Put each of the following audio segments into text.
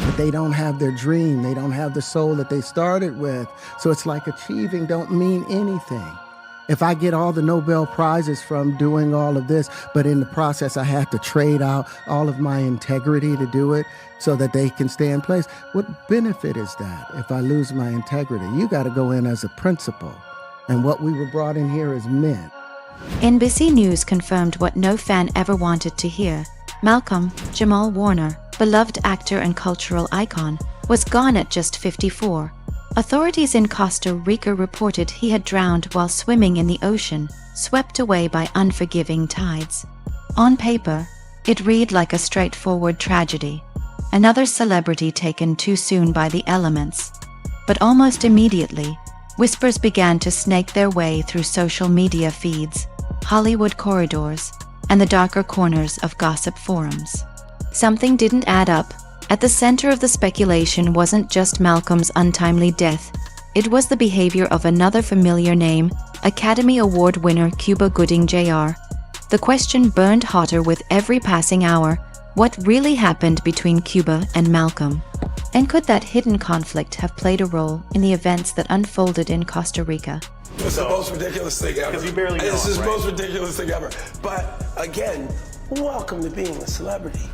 but they don't have their dream. They don't have the soul that they started with. So it's like achieving don't mean anything. If I get all the Nobel Prizes from doing all of this, but in the process I have to trade out all of my integrity to do it so that they can stay in place, what benefit is that if I lose my integrity? You got to go in as a principal. And what we were brought in here is men. NBC News confirmed what no fan ever wanted to hear. Malcolm-Jamal Warner, beloved actor and cultural icon, was gone at just 54. Authorities in Costa Rica reported he had drowned while swimming in the ocean, swept away by unforgiving tides. On paper, it read like a straightforward tragedy. Another celebrity taken too soon by the elements. But almost immediately, whispers began to snake their way through social media feeds, Hollywood corridors, and the darker corners of gossip forums. Something didn't add up. At the center of the speculation wasn't just Malcolm's untimely death. It was the behavior of another familiar name, Academy Award winner Cuba Gooding Jr. The question burned hotter with every passing hour: what really happened between Cuba and Malcolm? And could that hidden conflict have played a role in the events that unfolded in Costa Rica? It's the most ridiculous thing ever. Because you barely know This is him, the right? most ridiculous thing ever. But again, welcome to being a celebrity.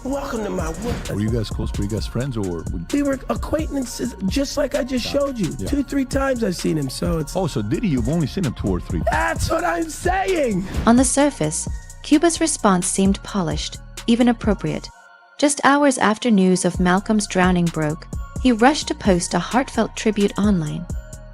Welcome to my world. Were you guys close? Were you guys friends, or? We were acquaintances, just like I just showed you. Yeah. 2-3 times I've seen him, so it's... Oh, so Diddy, you've only seen him 2 or 3. That's what I'm saying! On the surface, Cuba's response seemed polished, even appropriate. Just hours after news of Malcolm's drowning broke, he rushed to post a heartfelt tribute online.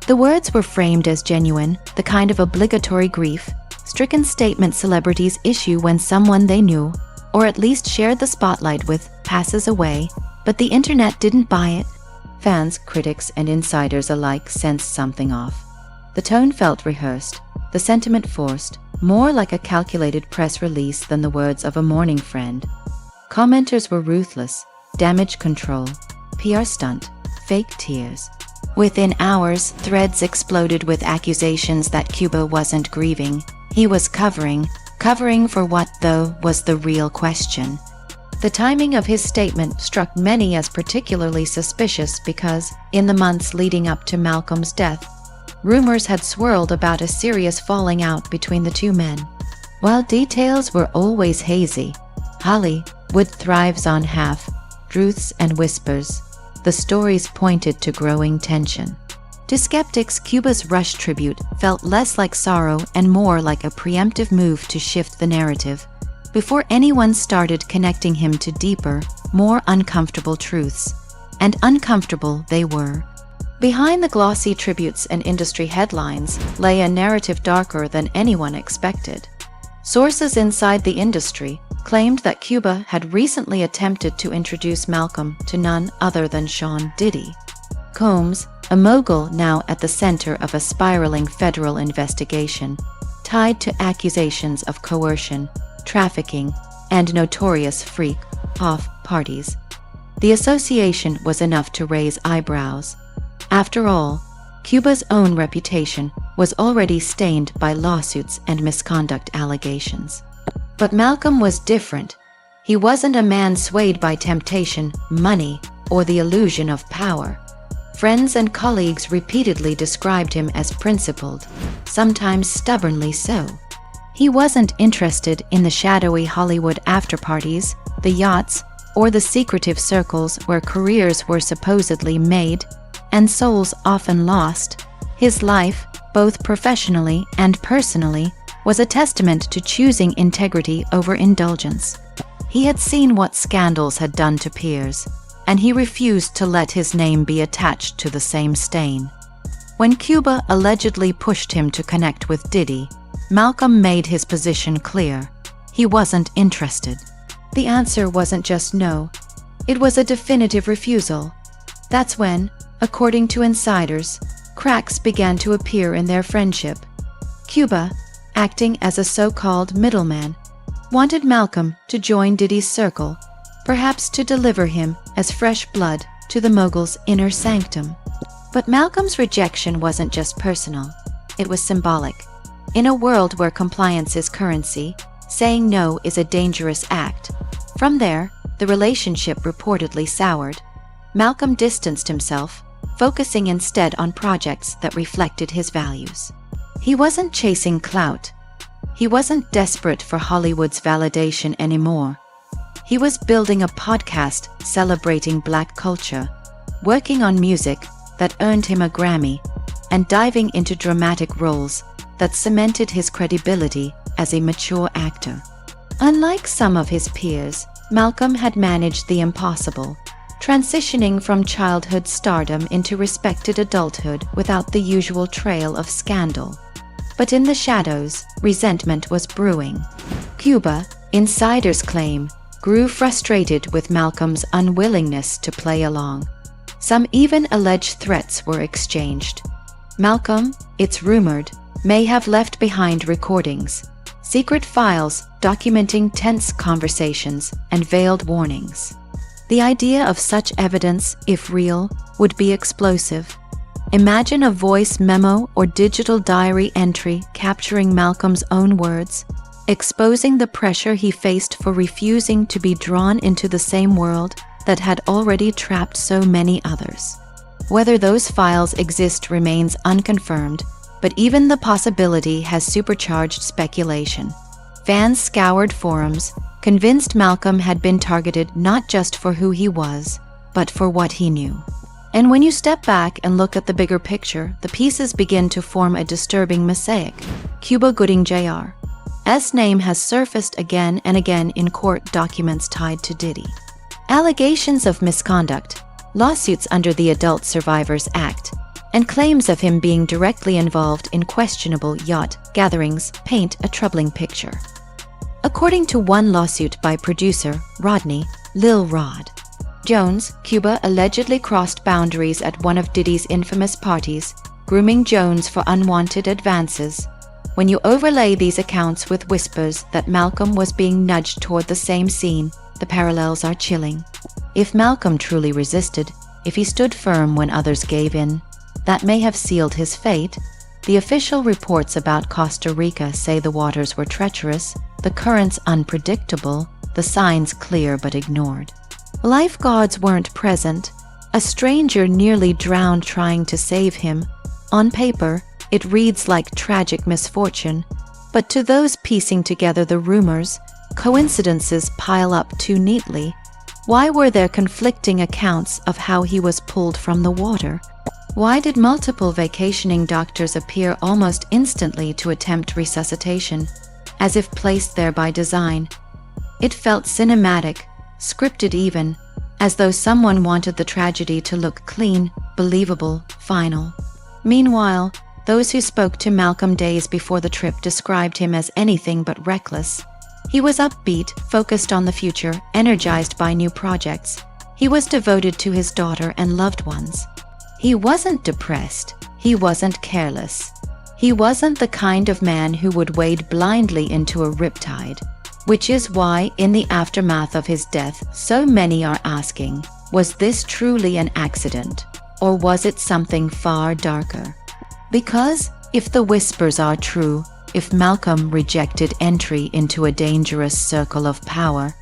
The words were framed as genuine, the kind of obligatory grief-stricken statement celebrities issue when someone they knew, or at least shared the spotlight with, passes away, but the internet didn't buy it. Fans, critics, and insiders alike sensed something off. The tone felt rehearsed, the sentiment forced, more like a calculated press release than the words of a mourning friend. Commenters were ruthless: damage control, PR stunt, fake tears. Within hours, threads exploded with accusations that Cuba wasn't grieving. He was covering for what, though, was the real question. The timing of his statement struck many as particularly suspicious because, in the months leading up to Malcolm's death, rumors had swirled about a serious falling out between the two men. While details were always hazy, Hollywood thrives on half-truths and whispers. The stories pointed to growing tension. To skeptics, Cuba's Rush tribute felt less like sorrow and more like a preemptive move to shift the narrative, before anyone started connecting him to deeper, more uncomfortable truths. And uncomfortable they were. Behind the glossy tributes and industry headlines lay a narrative darker than anyone expected. Sources inside the industry claimed that Cuba had recently attempted to introduce Malcolm to none other than Sean Diddy. Combs, a mogul now at the center of a spiraling federal investigation, tied to accusations of coercion, trafficking, and notorious freak-off parties. The association was enough to raise eyebrows. After all, Cuba's own reputation was already stained by lawsuits and misconduct allegations. But Malcolm was different. He wasn't a man swayed by temptation, money, or the illusion of power. Friends and colleagues repeatedly described him as principled, sometimes stubbornly so. He wasn't interested in the shadowy Hollywood after-parties, the yachts, or the secretive circles where careers were supposedly made and souls often lost. His life, both professionally and personally, was a testament to choosing integrity over indulgence. He had seen what scandals had done to peers, and he refused to let his name be attached to the same stain. When Cuba allegedly pushed him to connect with Diddy, Malcolm made his position clear. He wasn't interested. The answer wasn't just no. It was a definitive refusal. That's when, according to insiders, cracks began to appear in their friendship. Cuba, acting as a so-called middleman, wanted Malcolm to join Diddy's circle, perhaps to deliver him as fresh blood to the mogul's inner sanctum. But Malcolm's rejection wasn't just personal, it was symbolic. In a world where compliance is currency, saying no is a dangerous act. From there, the relationship reportedly soured. Malcolm distanced himself, focusing instead on projects that reflected his values. He wasn't chasing clout. He wasn't desperate for Hollywood's validation anymore. He was building a podcast celebrating Black culture, working on music that earned him a Grammy, and diving into dramatic roles that cemented his credibility as a mature actor. Unlike some of his peers, Malcolm had managed the impossible, transitioning from childhood stardom into respected adulthood without the usual trail of scandal. But in the shadows, resentment was brewing. Cuba, insiders claim, grew frustrated with Malcolm's unwillingness to play along. Some even alleged threats were exchanged. Malcolm, it's rumored, may have left behind recordings, secret files documenting tense conversations and veiled warnings. The idea of such evidence, if real, would be explosive. Imagine a voice memo or digital diary entry capturing Malcolm's own words, exposing the pressure he faced for refusing to be drawn into the same world that had already trapped so many others. Whether those files exist remains unconfirmed, but even the possibility has supercharged speculation. Fans scoured forums, convinced Malcolm had been targeted not just for who he was, but for what he knew. And when you step back and look at the bigger picture, the pieces begin to form a disturbing mosaic. Cuba Gooding Jr. S. name has surfaced again and again in court documents tied to Diddy. Allegations of misconduct, lawsuits under the Adult Survivors Act, and claims of him being directly involved in questionable yacht gatherings paint a troubling picture. According to one lawsuit by producer Rodney Lil Rod Jones, Cuba allegedly crossed boundaries at one of Diddy's infamous parties, grooming Jones for unwanted advances. When you overlay these accounts with whispers that Malcolm was being nudged toward the same scene, the parallels are chilling. If Malcolm truly resisted, if he stood firm when others gave in, that may have sealed his fate. The official reports about Costa Rica say the waters were treacherous, the currents unpredictable, the signs clear but ignored. Lifeguards weren't present. A stranger nearly drowned trying to save him. On paper, it reads like tragic misfortune, but to those piecing together the rumors, coincidences pile up too neatly. Why were there conflicting accounts of how he was pulled from the water? Why did multiple vacationing doctors appear almost instantly to attempt resuscitation, as if placed there by design? It felt cinematic, scripted even, as though someone wanted the tragedy to look clean, believable, final. Meanwhile, those who spoke to Malcolm days before the trip described him as anything but reckless. He was upbeat, focused on the future, energized by new projects. He was devoted to his daughter and loved ones. He wasn't depressed. He wasn't careless. He wasn't the kind of man who would wade blindly into a riptide. Which is why, in the aftermath of his death, so many are asking, was this truly an accident? Or was it something far darker? Because, if the whispers are true, if Malcolm rejected entry into a dangerous circle of power,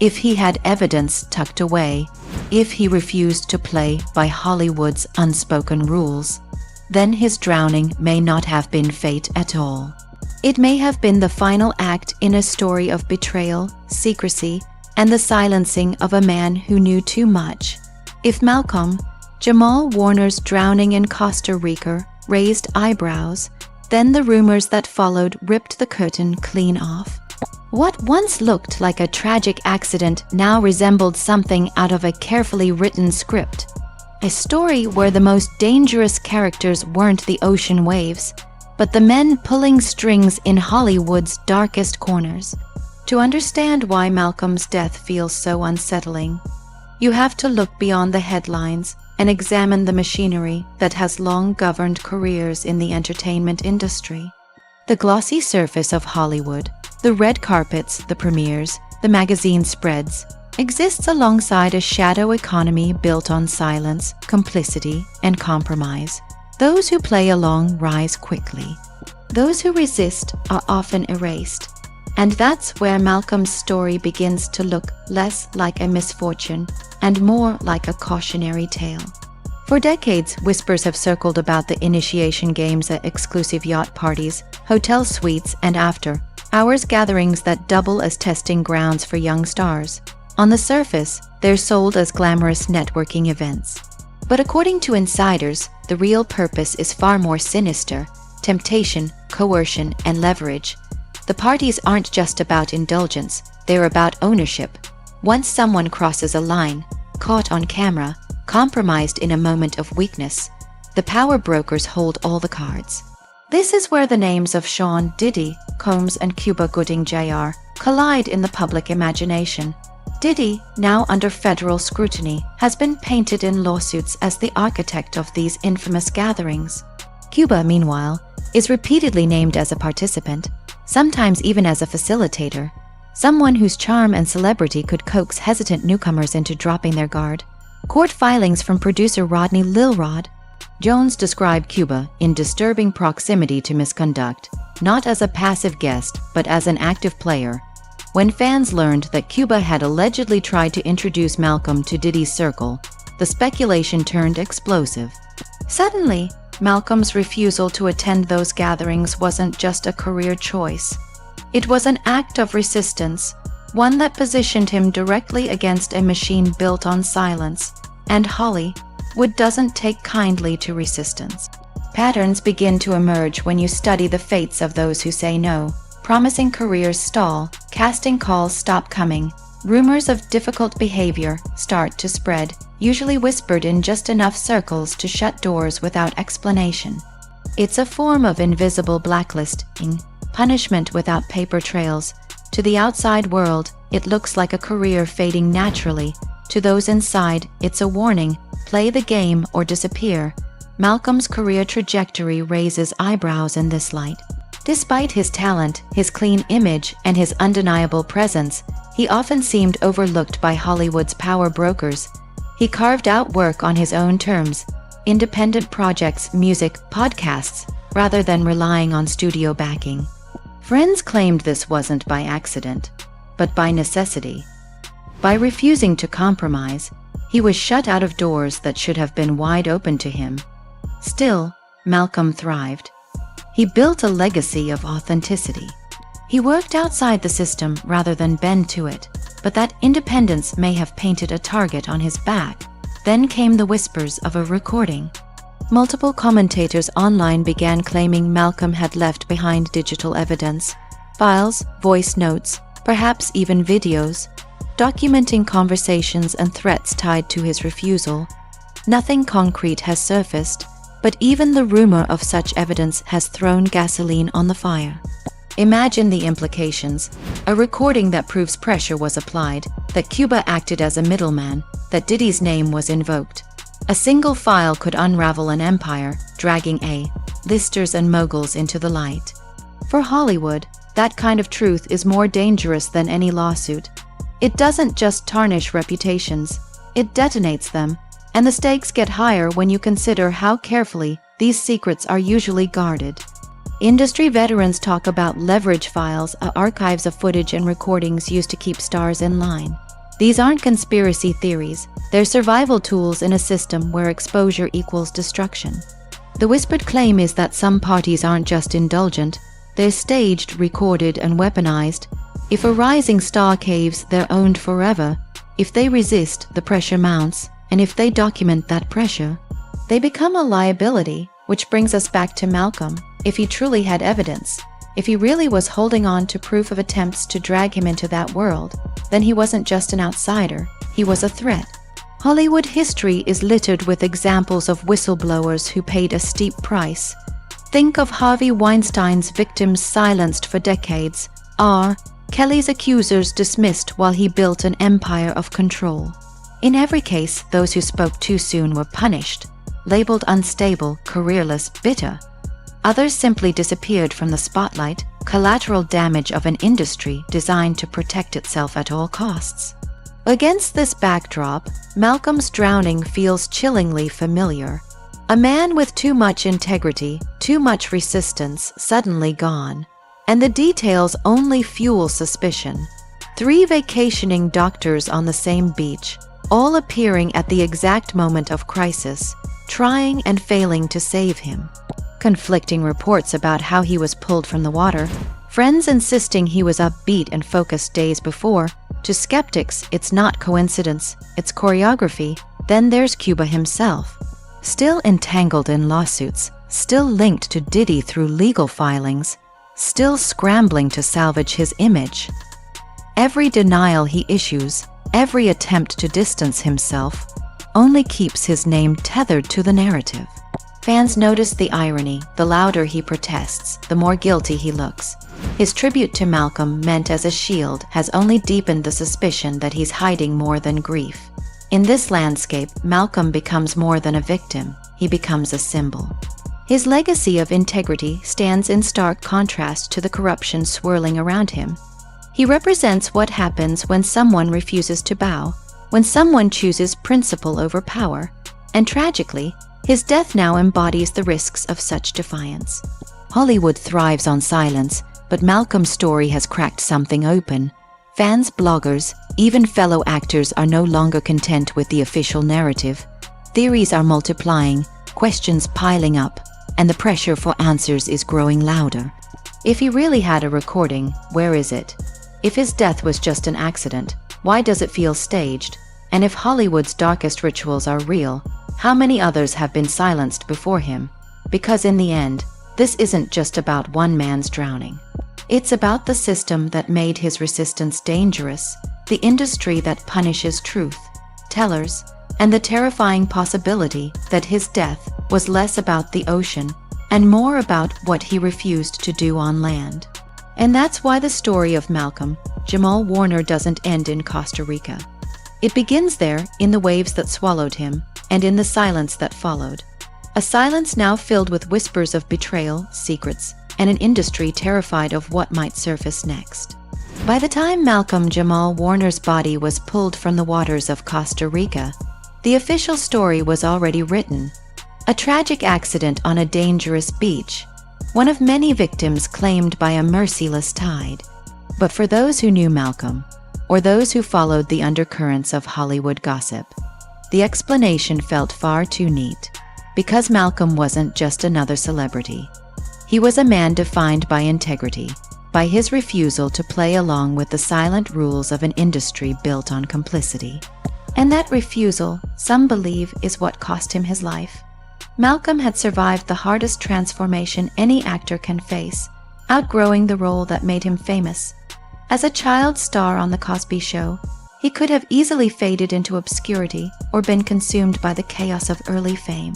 if he had evidence tucked away, if he refused to play by Hollywood's unspoken rules, then his drowning may not have been fate at all. It may have been the final act in a story of betrayal, secrecy, and the silencing of a man who knew too much. If Malcolm-Jamal Warner's drowning in Costa Rica raised eyebrows, then the rumors that followed ripped the curtain clean off. What once looked like a tragic accident now resembled something out of a carefully written script. A story where the most dangerous characters weren't the ocean waves, but the men pulling strings in Hollywood's darkest corners. To understand why Malcolm's death feels so unsettling, you have to look beyond the headlines and examine the machinery that has long governed careers in the entertainment industry. The glossy surface of Hollywood, the red carpets, the premieres, the magazine spreads, exists alongside a shadow economy built on silence, complicity, and compromise. Those who play along rise quickly. Those who resist are often erased. And that's where Malcolm's story begins to look less like a misfortune and more like a cautionary tale. For decades, whispers have circled about the initiation games at exclusive yacht parties, hotel suites, and after-hours gatherings that double as testing grounds for young stars. On the surface, they're sold as glamorous networking events. But according to insiders, the real purpose is far more sinister: temptation, coercion, and leverage. The parties aren't just about indulgence, they're about ownership. Once someone crosses a line, caught on camera, compromised in a moment of weakness, the power brokers hold all the cards. This is where the names of Sean Diddy, Combs, and Cuba Gooding Jr. collide in the public imagination. Diddy, now under federal scrutiny, has been painted in lawsuits as the architect of these infamous gatherings. Cuba, meanwhile, is repeatedly named as a participant, sometimes even as a facilitator, someone whose charm and celebrity could coax hesitant newcomers into dropping their guard. Court filings from producer Rodney "Lil Rod" Jones describe Cuba in disturbing proximity to misconduct, not as a passive guest but as an active player. When fans learned that Cuba had allegedly tried to introduce Malcolm to Diddy's circle, the speculation turned explosive. Suddenly, Malcolm's refusal to attend those gatherings wasn't just a career choice. It was an act of resistance, one that positioned him directly against a machine built on silence, and Hollywood doesn't take kindly to resistance. Patterns begin to emerge when you study the fates of those who say no. Promising careers stall, casting calls stop coming, rumors of difficult behavior start to spread, usually whispered in just enough circles to shut doors without explanation. It's a form of invisible blacklisting, punishment without paper trails. To the outside world, it looks like a career fading naturally. To those inside, it's a warning: play the game or disappear. Malcolm's career trajectory raises eyebrows in this light. Despite his talent, his clean image, and his undeniable presence, he often seemed overlooked by Hollywood's power brokers. He carved out work on his own terms, independent projects, music, podcasts, rather than relying on studio backing. Friends claimed this wasn't by accident, but by necessity. By refusing to compromise, he was shut out of doors that should have been wide open to him. Still, Malcolm thrived. He built a legacy of authenticity. He worked outside the system rather than bend to it, but that independence may have painted a target on his back. Then came the whispers of a recording. Multiple commentators online began claiming Malcolm had left behind digital evidence, files, voice notes, perhaps even videos, documenting conversations and threats tied to his refusal. Nothing concrete has surfaced, but even the rumor of such evidence has thrown gasoline on the fire. Imagine the implications: a recording that proves pressure was applied, that Cuba acted as a middleman, that Diddy's name was invoked. A single file could unravel an empire, dragging A-listers and moguls into the light. For Hollywood, that kind of truth is more dangerous than any lawsuit. It doesn't just tarnish reputations, it detonates them, and the stakes get higher when you consider how carefully these secrets are usually guarded. Industry veterans talk about leverage files, archives of footage and recordings used to keep stars in line. These aren't conspiracy theories, they're survival tools in a system where exposure equals destruction. The whispered claim is that some parties aren't just indulgent, they're staged, recorded, and weaponized. If a rising star caves, they're owned forever. If they resist, the pressure mounts, and if they document that pressure, they become a liability. Which brings us back to Malcolm. If he truly had evidence, if he really was holding on to proof of attempts to drag him into that world, then he wasn't just an outsider, he was a threat. Hollywood history is littered with examples of whistleblowers who paid a steep price. Think of Harvey Weinstein's victims silenced for decades, R. Kelly's accusers dismissed while he built an empire of control. In every case, those who spoke too soon were punished, labeled unstable, careerless, bitter. Others simply disappeared from the spotlight, collateral damage of an industry designed to protect itself at all costs. Against this backdrop, Malcolm's drowning feels chillingly familiar. A man with too much integrity, too much resistance, suddenly gone. and the details only fuel suspicion. 3 vacationing doctors on the same beach, all appearing at the exact moment of crisis, trying and failing to save him. Conflicting reports about how he was pulled from the water, friends insisting he was upbeat and focused days before. To skeptics, it's not coincidence, it's choreography. Then there's Cuba himself, still entangled in lawsuits, still linked to Diddy through legal filings, still scrambling to salvage his image. Every denial he issues, every attempt to distance himself, only keeps his name tethered to the narrative. Fans notice the irony. The louder he protests, the more guilty he looks. His tribute to Malcolm, meant as a shield, has only deepened the suspicion that he's hiding more than grief. In this landscape, Malcolm becomes more than a victim. He becomes a symbol. His legacy of integrity stands in stark contrast to the corruption swirling around him. He represents what happens when someone refuses to bow, when someone chooses principle over power, and tragically, his death now embodies the risks of such defiance. Hollywood thrives on silence, but Malcolm's story has cracked something open. Fans, bloggers, even fellow actors are no longer content with the official narrative. Theories are multiplying, questions piling up, and the pressure for answers is growing louder. If he really had a recording, where is it? If his death was just an accident, why does it feel staged? And if Hollywood's darkest rituals are real, how many others have been silenced before him? Because in the end, this isn't just about one man's drowning. It's about the system that made his resistance dangerous, the industry that punishes truth, tellers, and the terrifying possibility that his death was less about the ocean and more about what he refused to do on land. And that's why the story of Malcolm-Jamal Warner doesn't end in Costa Rica. It begins there, in the waves that swallowed him, and in the silence that followed. A silence now filled with whispers of betrayal, secrets, and an industry terrified of what might surface next. By the time Malcolm-Jamal Warner's body was pulled from the waters of Costa Rica, the official story was already written. A tragic accident on a dangerous beach, one of many victims claimed by a merciless tide. But for those who knew Malcolm, or those who followed the undercurrents of Hollywood gossip, the explanation felt far too neat. Because Malcolm wasn't just another celebrity. He was a man defined by integrity, by his refusal to play along with the silent rules of an industry built on complicity. And that refusal, some believe, is what cost him his life. Malcolm had survived the hardest transformation any actor can face, outgrowing the role that made him famous. As a child star on The Cosby Show, he could have easily faded into obscurity or been consumed by the chaos of early fame.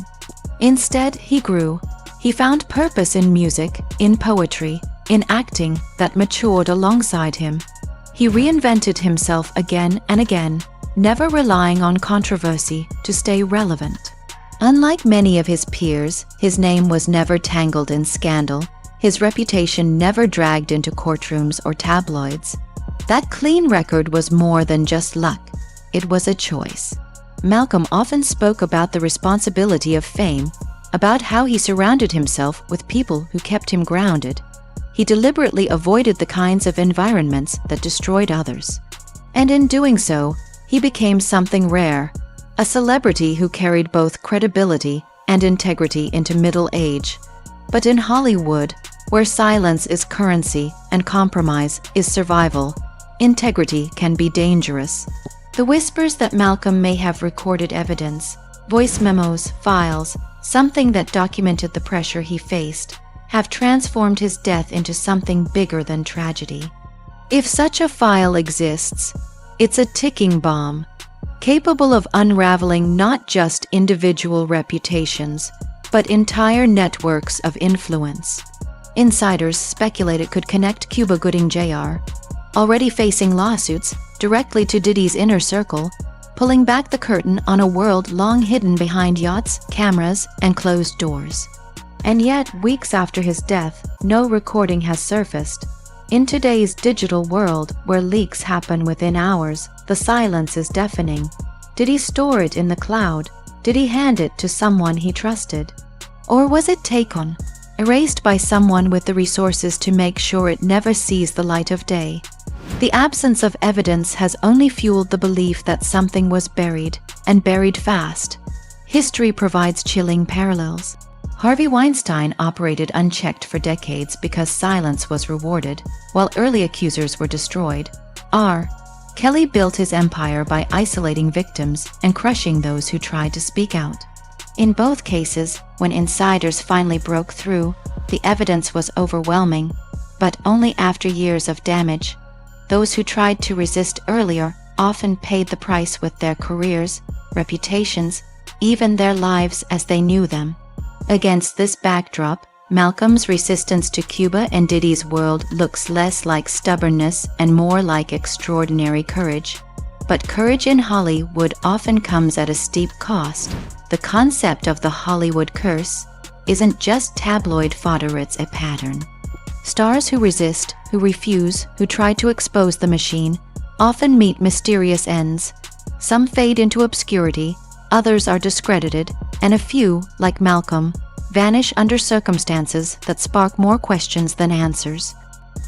Instead, he grew. He found purpose in music, in poetry, in acting that matured alongside him. He reinvented himself again and again, never relying on controversy to stay relevant. Unlike many of his peers, his name was never tangled in scandal, his reputation never dragged into courtrooms or tabloids. That clean record was more than just luck. It was a choice. Malcolm often spoke about the responsibility of fame, about how he surrounded himself with people who kept him grounded. He deliberately avoided the kinds of environments that destroyed others. And in doing so, he became something rare, a celebrity who carried both credibility and integrity into middle age. But in Hollywood, where silence is currency and compromise is survival, integrity can be dangerous. The whispers that Malcolm may have recorded evidence, voice memos, files, something that documented the pressure he faced, have transformed his death into something bigger than tragedy. If such a file exists, it's a ticking bomb, capable of unraveling not just individual reputations, but entire networks of influence. Insiders speculate it could connect Cuba Gooding Jr., already facing lawsuits, directly to Diddy's inner circle, pulling back the curtain on a world long hidden behind yachts, cameras, and closed doors. And yet, weeks after his death, no recording has surfaced. In today's digital world, where leaks happen within hours, the silence is deafening. Did he store it in the cloud? Did he hand it to someone he trusted? Or was it taken, erased by someone with the resources to make sure it never sees the light of day. The absence of evidence has only fueled the belief that something was buried, and buried fast. History provides chilling parallels. Harvey Weinstein operated unchecked for decades because silence was rewarded, while early accusers were destroyed. R. Kelly built his empire by isolating victims and crushing those who tried to speak out. In both cases, when insiders finally broke through, the evidence was overwhelming, but only after years of damage. Those who tried to resist earlier often paid the price with their careers, reputations, even their lives as they knew them. Against this backdrop, Malcolm's resistance to Cuba and Diddy's world looks less like stubbornness and more like extraordinary courage. But courage in Hollywood often comes at a steep cost. The concept of the Hollywood curse isn't just tabloid fodder, it's a pattern. Stars who resist, who refuse, who try to expose the machine, often meet mysterious ends. Some fade into obscurity, others are discredited, and a few, like Malcolm, vanish under circumstances that spark more questions than answers.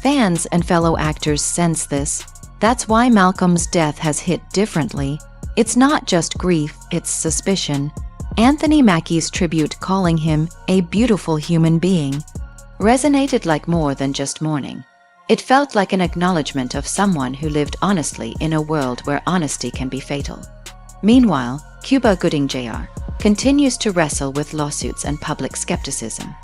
Fans and fellow actors sense this. That's why Malcolm's death has hit differently. It's not just grief, it's suspicion. Anthony Mackie's tribute calling him a beautiful human being resonated like more than just mourning. It felt like an acknowledgement of someone who lived honestly in a world where honesty can be fatal. Meanwhile, Cuba Gooding Jr. continues to wrestle with lawsuits and public skepticism.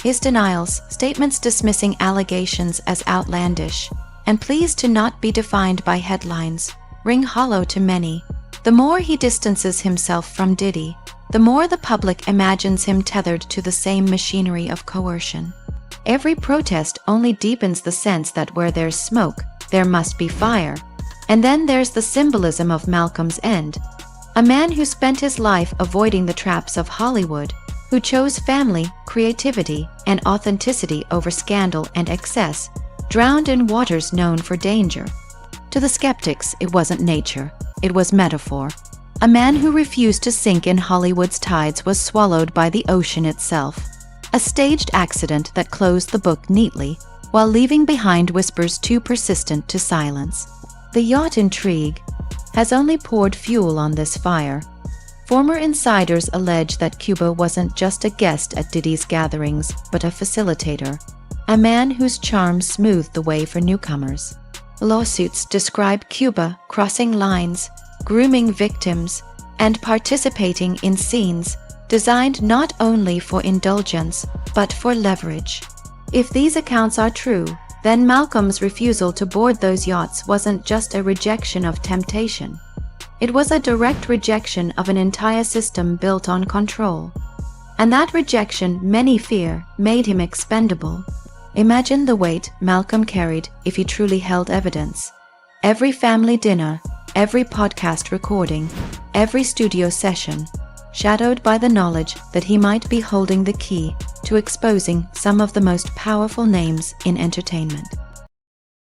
His denials, statements dismissing allegations as outlandish, and pleas to not be defined by headlines, ring hollow to many. The more he distances himself from Diddy, the more the public imagines him tethered to the same machinery of coercion. Every protest only deepens the sense that where there's smoke, there must be fire. And then there's the symbolism of Malcolm's end. A man who spent his life avoiding the traps of Hollywood, who chose family, creativity, and authenticity over scandal and excess, drowned in waters known for danger. To the skeptics, it wasn't nature, it was metaphor. A man who refused to sink in Hollywood's tides was swallowed by the ocean itself. A staged accident that closed the book neatly, while leaving behind whispers too persistent to silence. The yacht intrigue has only poured fuel on this fire. Former insiders allege that Cuba wasn't just a guest at Diddy's gatherings, but a facilitator, a man whose charm smoothed the way for newcomers. Lawsuits describe Cuba crossing lines, grooming victims, and participating in scenes designed not only for indulgence, but for leverage. If these accounts are true, then Malcolm's refusal to board those yachts wasn't just a rejection of temptation. It was a direct rejection of an entire system built on control. And that rejection, many fear, made him expendable. Imagine the weight Malcolm carried if he truly held evidence. Every family dinner, every podcast recording, every studio session, shadowed by the knowledge that he might be holding the key to exposing some of the most powerful names in entertainment.